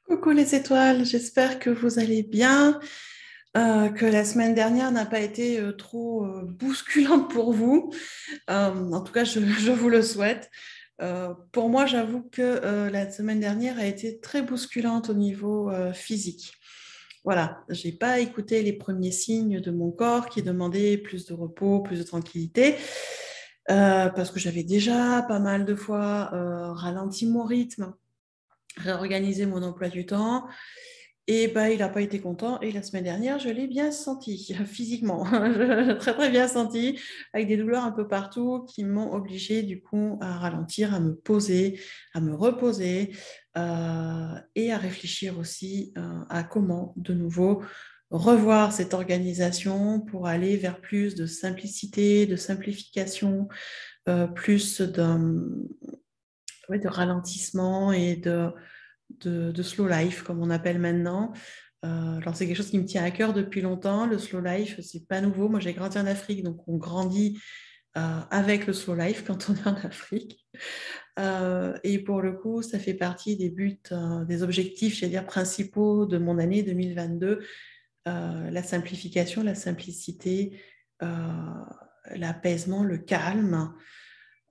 Coucou les étoiles, j'espère que vous allez bien, que la semaine dernière n'a pas été trop bousculante pour vous. En tout cas, je vous le souhaite. Pour moi, j'avoue que la semaine dernière a été très bousculante au niveau physique. Voilà, j'ai pas écouté les premiers signes de mon corps qui demandaient plus de repos, plus de tranquillité, parce que j'avais déjà pas mal de fois ralenti mon rythme, réorganisé mon emploi du temps. Et bah, il n'a pas été content. Et la semaine dernière, je l'ai bien senti, physiquement. Très, très bien senti, avec des douleurs un peu partout qui m'ont obligée, du coup, à ralentir, à me poser, à me reposer et à réfléchir aussi à comment, de nouveau, revoir cette organisation pour aller vers plus de simplicité, de simplification, plus de ralentissement et de slow life, comme on appelle maintenant. Alors, c'est quelque chose qui me tient à cœur depuis longtemps. Le slow life, c'est pas nouveau. Moi, j'ai grandi en Afrique, donc on grandit avec le slow life quand on est en Afrique. Et pour le coup, ça fait partie des buts, des objectifs, j'allais dire, principaux de mon année 2022. La simplification, la simplicité, l'apaisement, le calme,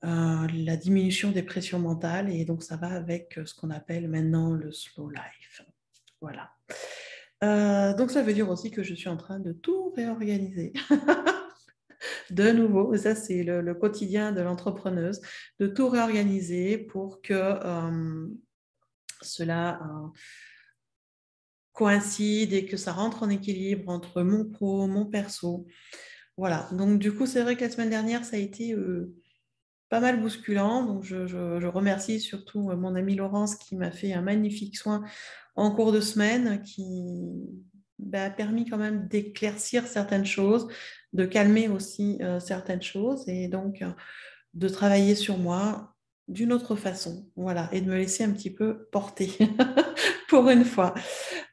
la diminution des pressions mentales. Et donc, ça va avec ce qu'on appelle maintenant le slow life. Voilà. Donc, ça veut dire aussi que je suis en train de tout réorganiser. De nouveau, ça, c'est le quotidien de l'entrepreneuse, de tout réorganiser pour que cela coïncide et que ça rentre en équilibre entre mon pro, mon perso. Voilà. Donc, du coup, c'est vrai que la semaine dernière, ça a été pas mal bousculant. Donc, je remercie surtout mon amie Laurence qui m'a fait un magnifique soin en cours de semaine qui a permis quand même d'éclaircir certaines choses, de calmer aussi certaines choses et donc de travailler sur moi d'une autre façon. Voilà, et de me laisser un petit peu porter pour une fois.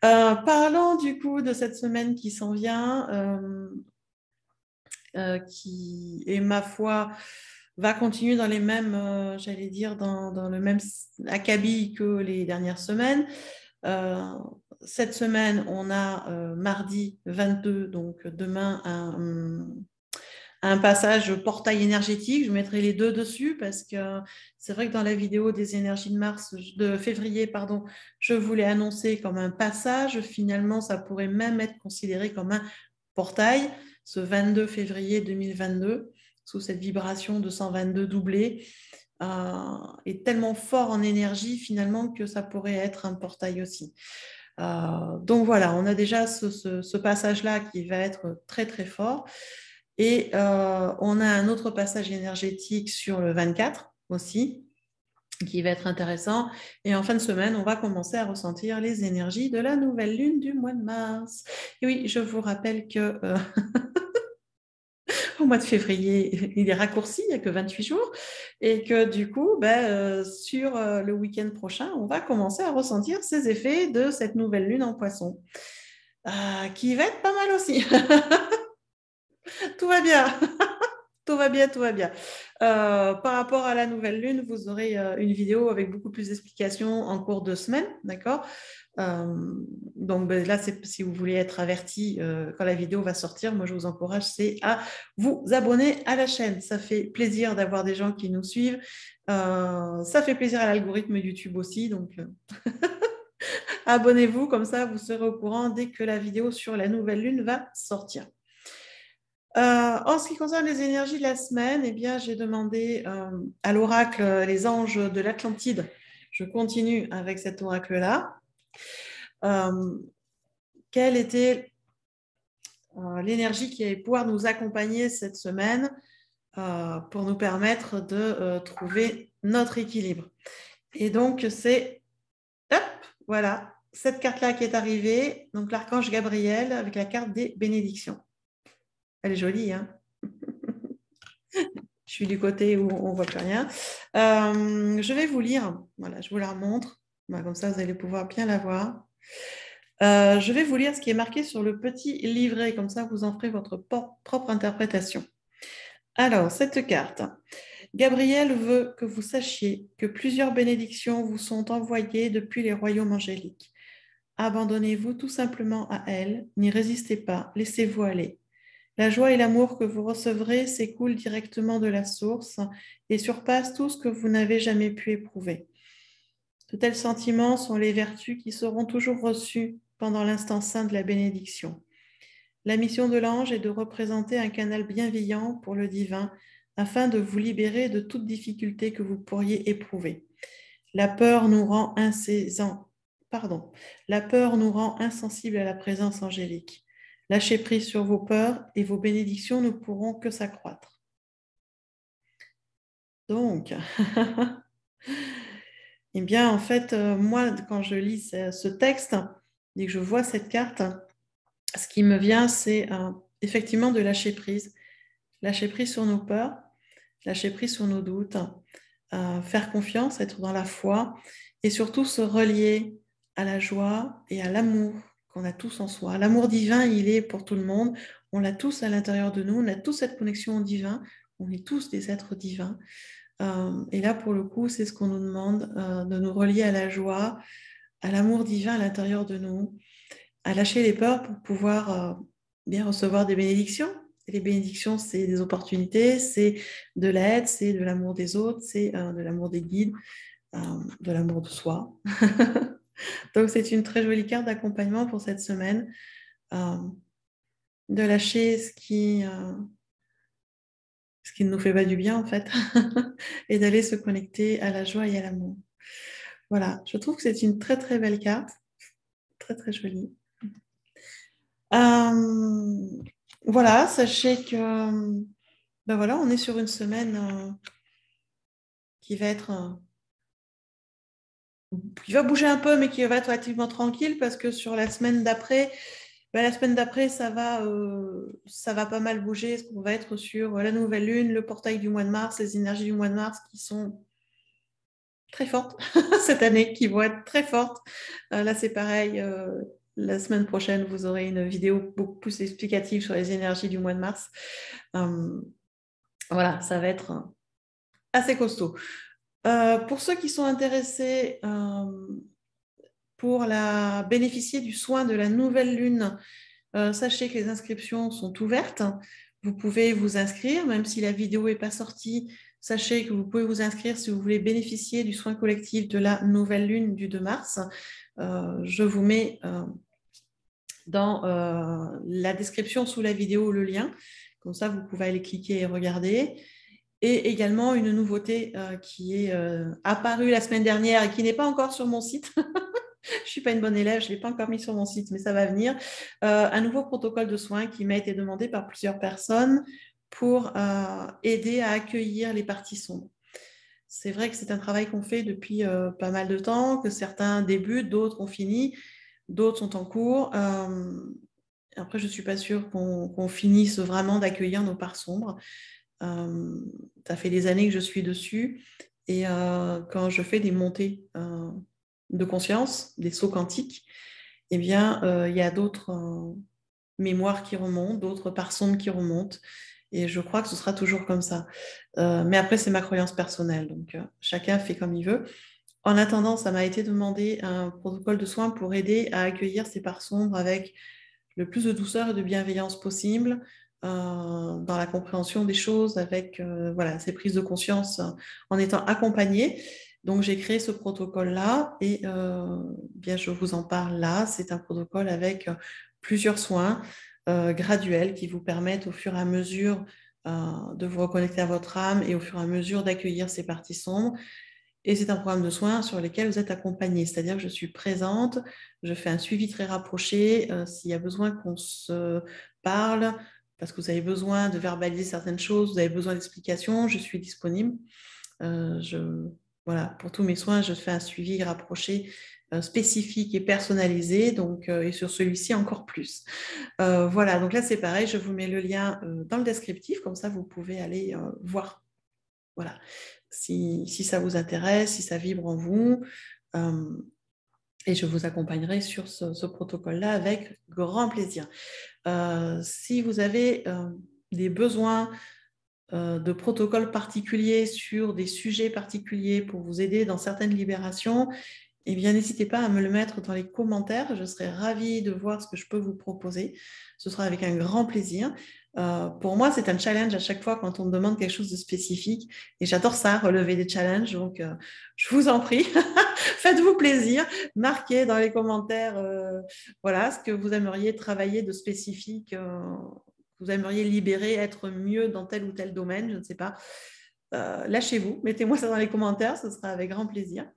Parlant du coup de cette semaine qui s'en vient, qui est ma foi va continuer dans les mêmes, j'allais dire, dans le même acabit que les dernières semaines. Euh, cette semaine, on a mardi 22, donc demain, un passage portail énergétique. Je mettrai les deux dessus parce que c'est vrai que dans la vidéo des énergies de février, pardon, je voulais annoncer comme un passage. Finalement, ça pourrait même être considéré comme un portail, ce 22 février 2022, sous cette vibration de 122 doublé, est tellement fort en énergie finalement que ça pourrait être un portail aussi. Donc voilà, on a déjà ce passage-là qui va être très très fort. Et on a un autre passage énergétique sur le 24 aussi, qui va être intéressant. Et en fin de semaine, on va commencer à ressentir les énergies de la nouvelle lune du mois de mars. Et oui, je vous rappelle que au mois de février, il est raccourci, il n'y a que 28 jours, et que du coup, sur le week-end prochain, on va commencer à ressentir ces effets de cette nouvelle lune en poisson, qui va être pas mal aussi. Tout va bien. Tout va bien, tout va bien. Par rapport à la nouvelle lune, vous aurez une vidéo avec beaucoup plus d'explications en cours de semaine, d'accord? Donc là, si vous voulez être averti quand la vidéo va sortir, moi je vous encourage, c'est à vous abonner à la chaîne. Ça fait plaisir d'avoir des gens qui nous suivent. Ça fait plaisir à l'algorithme YouTube aussi, donc abonnez-vous, comme ça vous serez au courant dès que la vidéo sur la nouvelle lune va sortir. En ce qui concerne les énergies de la semaine, eh bien, j'ai demandé à l'oracle les anges de l'Atlantide. Je continue avec cet oracle-là. Quelle était l'énergie qui allait pouvoir nous accompagner cette semaine pour nous permettre de trouver notre équilibre? Et donc, c'est, hop, voilà, cette carte-là qui est arrivée, donc l'archange Gabriel avec la carte des bénédictions. Elle est jolie, hein? Je suis du côté où on ne voit plus rien. Je vais vous lire. Voilà, je vous la remontre. Voilà, comme ça, vous allez pouvoir bien la voir. Je vais vous lire ce qui est marqué sur le petit livret. Comme ça, vous en ferez votre propre interprétation. Alors, cette carte. Gabriel veut que vous sachiez que plusieurs bénédictions vous sont envoyées depuis les royaumes angéliques. Abandonnez-vous tout simplement à elle, n'y résistez pas, laissez-vous aller. La joie et l'amour que vous recevrez s'écoulent directement de la source et surpassent tout ce que vous n'avez jamais pu éprouver. De tels sentiments sont les vertus qui seront toujours reçues pendant l'instant saint de la bénédiction. La mission de l'ange est de représenter un canal bienveillant pour le divin afin de vous libérer de toute difficulté que vous pourriez éprouver. La peur nous rend insensibles à la présence angélique. Lâchez prise sur vos peurs et vos bénédictions ne pourront que s'accroître. Donc, eh bien, en fait, moi, quand je lis ce texte et que je vois cette carte, ce qui me vient, c'est effectivement de lâcher prise. Lâcher prise sur nos peurs, lâcher prise sur nos doutes, faire confiance, être dans la foi et surtout se relier à la joie et à l'amour qu'on a tous en soi. L'amour divin, il est pour tout le monde. On l'a tous à l'intérieur de nous. On a tous cette connexion au divin. On est tous des êtres divins. Et là, pour le coup, c'est ce qu'on nous demande, de nous relier à la joie, à l'amour divin à l'intérieur de nous, à lâcher les peurs pour pouvoir bien recevoir des bénédictions. Et les bénédictions, c'est des opportunités, c'est de l'aide, c'est de l'amour des autres, c'est de l'amour des guides, de l'amour de soi. Donc, c'est une très jolie carte d'accompagnement pour cette semaine, de lâcher ce qui ne nous fait pas du bien, en fait, et d'aller se connecter à la joie et à l'amour. Voilà, je trouve que c'est une très, très belle carte, très, très jolie. Voilà, sachez que ben voilà, on est sur une semaine qui va être qui va bouger un peu, mais qui va être relativement tranquille parce que sur la semaine d'après, ça va pas mal bouger. On va être sur la nouvelle lune, le portail du mois de mars, les énergies du mois de mars qui sont très fortes cette année, qui vont être très fortes. Là, c'est pareil. La semaine prochaine, vous aurez une vidéo beaucoup plus explicative sur les énergies du mois de mars. Voilà, ça va être assez costaud. Pour ceux qui sont intéressés pour bénéficier du soin de la nouvelle lune, sachez que les inscriptions sont ouvertes. Vous pouvez vous inscrire, même si la vidéo n'est pas sortie. Sachez que vous pouvez vous inscrire si vous voulez bénéficier du soin collectif de la nouvelle lune du 2 mars. Je vous mets dans la description sous la vidéo le lien. Comme ça, vous pouvez aller cliquer et regarder. Et également une nouveauté qui est apparue la semaine dernière et qui n'est pas encore sur mon site. Je ne suis pas une bonne élève, je ne l'ai pas encore mis sur mon site, mais ça va venir. Un nouveau protocole de soins qui m'a été demandé par plusieurs personnes pour aider à accueillir les parties sombres. C'est vrai que c'est un travail qu'on fait depuis pas mal de temps, que certains débutent, d'autres ont fini, d'autres sont en cours. Après, je ne suis pas sûre qu'on finisse vraiment d'accueillir nos parts sombres. Ça fait des années que je suis dessus et quand je fais des montées de conscience, des sauts quantiques, eh bien, il y a d'autres mémoires qui remontent, d'autres parts sombres qui remontent et je crois que ce sera toujours comme ça. Mais après, c'est ma croyance personnelle, donc chacun fait comme il veut. En attendant, ça m'a été demandé un protocole de soins pour aider à accueillir ces parts sombres avec le plus de douceur et de bienveillance possible, dans la compréhension des choses, avec ces prises de conscience en étant accompagnée. Donc, j'ai créé ce protocole-là et bien, je vous en parle là. C'est un protocole avec plusieurs soins graduels qui vous permettent au fur et à mesure de vous reconnecter à votre âme et au fur et à mesure d'accueillir ces parties sombres. Et c'est un programme de soins sur lequel vous êtes accompagné, c'est-à-dire que je suis présente, je fais un suivi très rapproché. S'il y a besoin qu'on se parle, parce que vous avez besoin de verbaliser certaines choses, vous avez besoin d'explications, je suis disponible. Voilà, pour tous mes soins, je fais un suivi rapproché, spécifique et personnalisé, donc, et sur celui-ci encore plus. Voilà, donc là c'est pareil, je vous mets le lien dans le descriptif, comme ça vous pouvez aller voir. Voilà, si ça vous intéresse, si ça vibre en vous, et je vous accompagnerai sur ce protocole-là avec grand plaisir. Si vous avez des besoins de protocoles particuliers sur des sujets particuliers pour vous aider dans certaines libérations, eh bien, n'hésitez pas à me le mettre dans les commentaires. Je serai ravie de voir ce que je peux vous proposer. Ce sera avec un grand plaisir. Pour moi, c'est un challenge à chaque fois quand on me demande quelque chose de spécifique. Et j'adore ça, relever des challenges. Donc, je vous en prie, faites-vous plaisir. Marquez dans les commentaires voilà, ce que vous aimeriez travailler de spécifique, vous aimeriez libérer, être mieux dans tel ou tel domaine, je ne sais pas. Lâchez-vous, mettez-moi ça dans les commentaires, ce sera avec grand plaisir.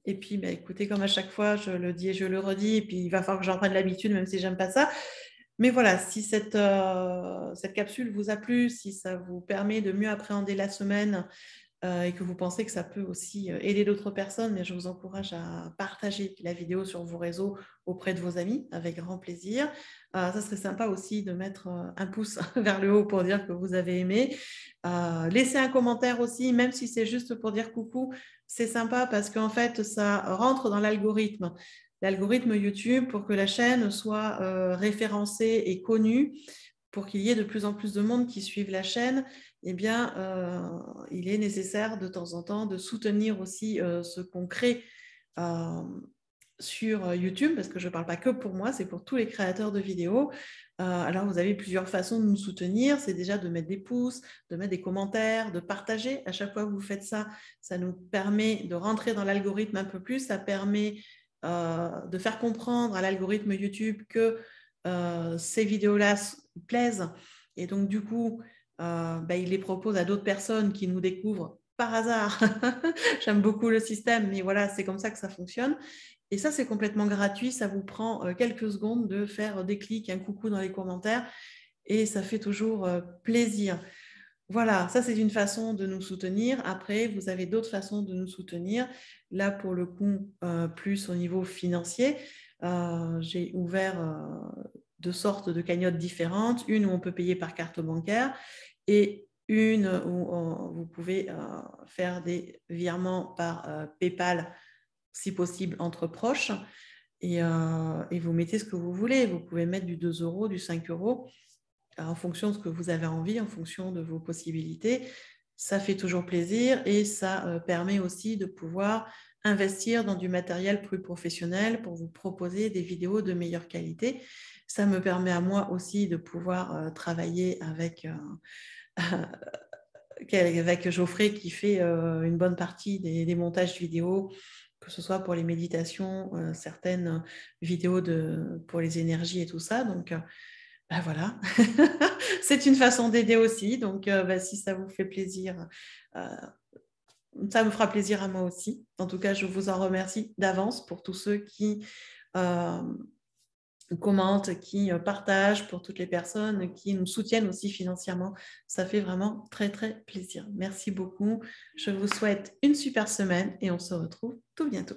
Et puis, bah, écoutez, comme à chaque fois, je le dis et je le redis, et puis il va falloir que j'en prenne l'habitude, même si j'aime pas ça. Mais voilà, si cette capsule vous a plu, si ça vous permet de mieux appréhender la semaine et que vous pensez que ça peut aussi aider d'autres personnes, mais je vous encourage à partager la vidéo sur vos réseaux auprès de vos amis, avec grand plaisir. Ça serait sympa aussi de mettre un pouce vers le haut pour dire que vous avez aimé. Laissez un commentaire aussi, même si c'est juste pour dire coucou, c'est sympa parce qu'en fait, ça rentre dans l'algorithme YouTube pour que la chaîne soit référencée et connue, pour qu'il y ait de plus en plus de monde qui suivent la chaîne. Eh bien, il est nécessaire de temps en temps de soutenir aussi ce qu'on crée sur YouTube, parce que je ne parle pas que pour moi, c'est pour tous les créateurs de vidéos. Alors, vous avez plusieurs façons de nous soutenir. C'est déjà de mettre des pouces, de mettre des commentaires, de partager. À chaque fois que vous faites ça, ça nous permet de rentrer dans l'algorithme un peu plus. Ça permet de faire comprendre à l'algorithme YouTube que ces vidéos-là plaisent. Et donc, du coup, il les propose à d'autres personnes qui nous découvrent par hasard. J'aime beaucoup le système, mais voilà, c'est comme ça que ça fonctionne. Et ça, c'est complètement gratuit. Ça vous prend quelques secondes de faire des clics, un coucou dans les commentaires. Et ça fait toujours plaisir. Voilà, ça, c'est une façon de nous soutenir. Après, vous avez d'autres façons de nous soutenir. Là, pour le coup, plus au niveau financier, j'ai ouvert deux sortes de cagnottes différentes. Une où on peut payer par carte bancaire et une où vous pouvez faire des virements par PayPal, si possible, entre proches. Et vous mettez ce que vous voulez. Vous pouvez mettre du 2 €, du 5 € en fonction de ce que vous avez envie, en fonction de vos possibilités. Ça fait toujours plaisir et ça permet aussi de pouvoir investir dans du matériel plus professionnel pour vous proposer des vidéos de meilleure qualité. Ça me permet à moi aussi de pouvoir travailler avec Geoffrey qui fait une bonne partie des montages vidéo, que ce soit pour les méditations, certaines vidéos pour les énergies et tout ça. Donc, voilà, c'est une façon d'aider aussi. Donc, si ça vous fait plaisir, ça me fera plaisir à moi aussi. En tout cas, je vous en remercie d'avance pour tous ceux qui commentent, qui partagent, pour toutes les personnes qui nous soutiennent aussi financièrement. Ça fait vraiment très, très plaisir. Merci beaucoup. Je vous souhaite une super semaine et on se retrouve tout bientôt.